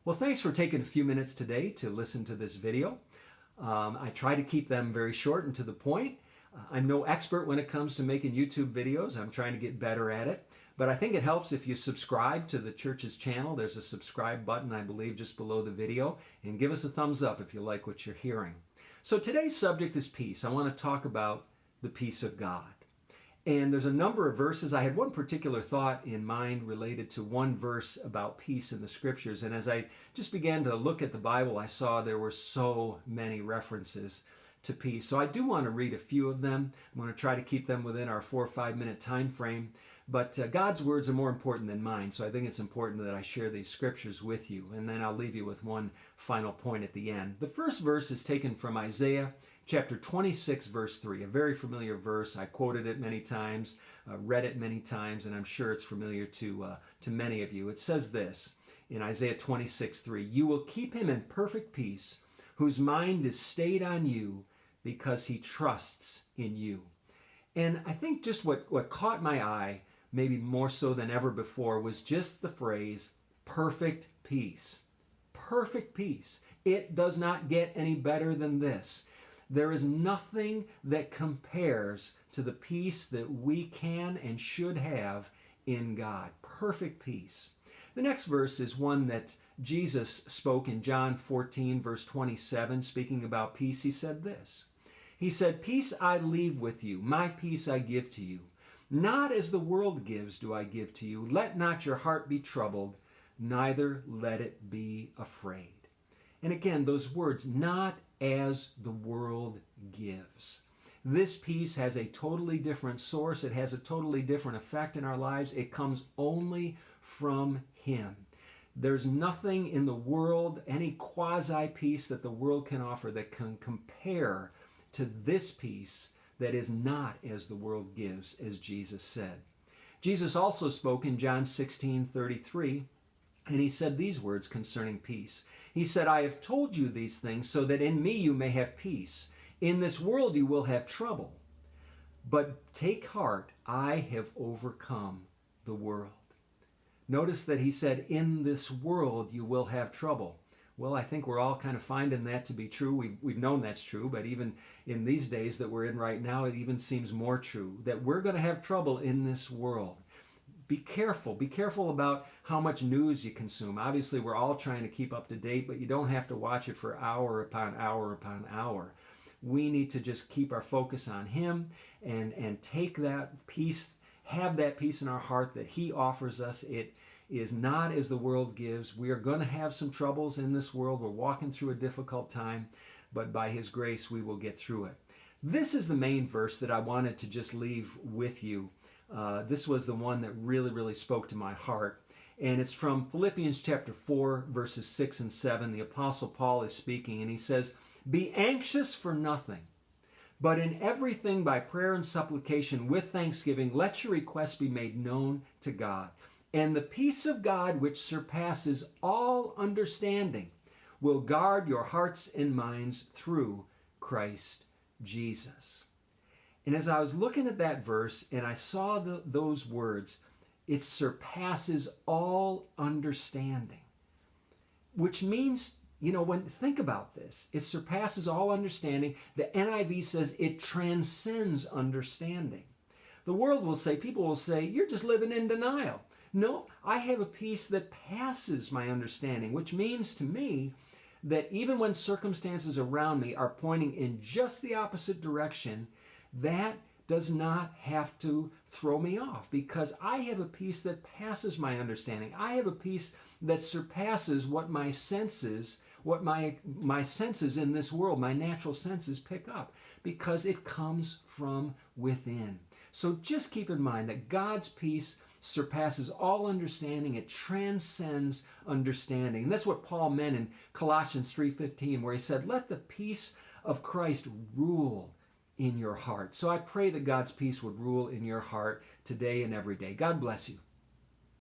Well, thanks for taking a few minutes today to listen to this video. I try to keep them very short and to the point. I'm no expert when it comes to making YouTube videos. I'm trying to get better at it. But I think it helps if you subscribe to the church's channel. There's a subscribe button, I believe, just below the video. And give us a thumbs up if you like what you're hearing. So today's subject is peace. I want to talk about the peace of God. And there's a number of verses. I had one particular thought in mind related to one verse about peace in the scriptures. And as I just began to look at the Bible, I saw there were so many references to peace. So I do want to read a few of them. I'm going to try to keep them within our 4 or 5 minute time frame. But God's words are more important than mine. So I think it's important that I share these scriptures with you. And then I'll leave you with one final point at the end. The first verse is taken from Isaiah chapter 26, verse 3, a very familiar verse. I quoted it many times, read it many times, and I'm sure it's familiar to many of you. It says this in Isaiah 26, 3, "You will keep him in perfect peace, whose mind is stayed on you, because he trusts in you." And I think just what caught my eye, maybe more so than ever before, was just the phrase, perfect peace. Perfect peace. It does not get any better than this. There is nothing that compares to the peace that we can and should have in God. Perfect peace. The next verse is one that Jesus spoke in John 14, verse 27, speaking about peace. He said this. He said, "Peace I leave with you, my peace I give to you. Not as the world gives do I give to you. Let not your heart be troubled, neither let it be afraid." And again, those words, not as the world gives. This peace has a totally different source. It has a totally different effect in our lives. It comes only from Him. There's nothing in the world, any quasi-peace that the world can offer that can compare to this peace that is not as the world gives, as Jesus said. Jesus also spoke in John 16:33, and he said these words concerning peace. He said, "I have told you these things so that in me you may have peace. In this world you will have trouble. But take heart, I have overcome the world." Notice that he said, in this world you will have trouble. Well, I think we're all kind of finding that to be true. We've known that's true, but even in these days that we're in right now, it even seems more true, that we're going to have trouble in this world. Be careful. Be careful about how much news you consume. Obviously, we're all trying to keep up to date, but you don't have to watch it for hour upon hour upon hour. We need to just keep our focus on Him and take that peace, have that peace in our heart that He offers us. It is not as the world gives. We are going to have some troubles in this world. We're walking through a difficult time, but by His grace, we will get through it. This is the main verse that I wanted to just leave with you. This was the one that really spoke to my heart. And it's from Philippians chapter 4, verses 6 and 7. The Apostle Paul is speaking, and he says, "Be anxious for nothing, but in everything by prayer and supplication with thanksgiving, let your requests be made known to God. And the peace of God, which surpasses all understanding, will guard your hearts and minds through Christ Jesus." And as I was looking at that verse and I saw those words, it surpasses all understanding, which means, think about this. It surpasses all understanding. The NIV says it transcends understanding. The world will say, people will say, you're just living in denial. No, I have a peace that passes my understanding, which means to me that even when circumstances around me are pointing in just the opposite direction, that does not have to throw me off, because I have a peace that passes my understanding. I have a peace that surpasses what my senses, my senses in this world, my natural senses pick up, because it comes from within. So just keep in mind that God's peace surpasses all understanding. It transcends understanding. And that's what Paul meant in Colossians 3:15, where he said, "Let the peace of Christ rule in your heart." So I pray that God's peace would rule in your heart today and every day. God bless you.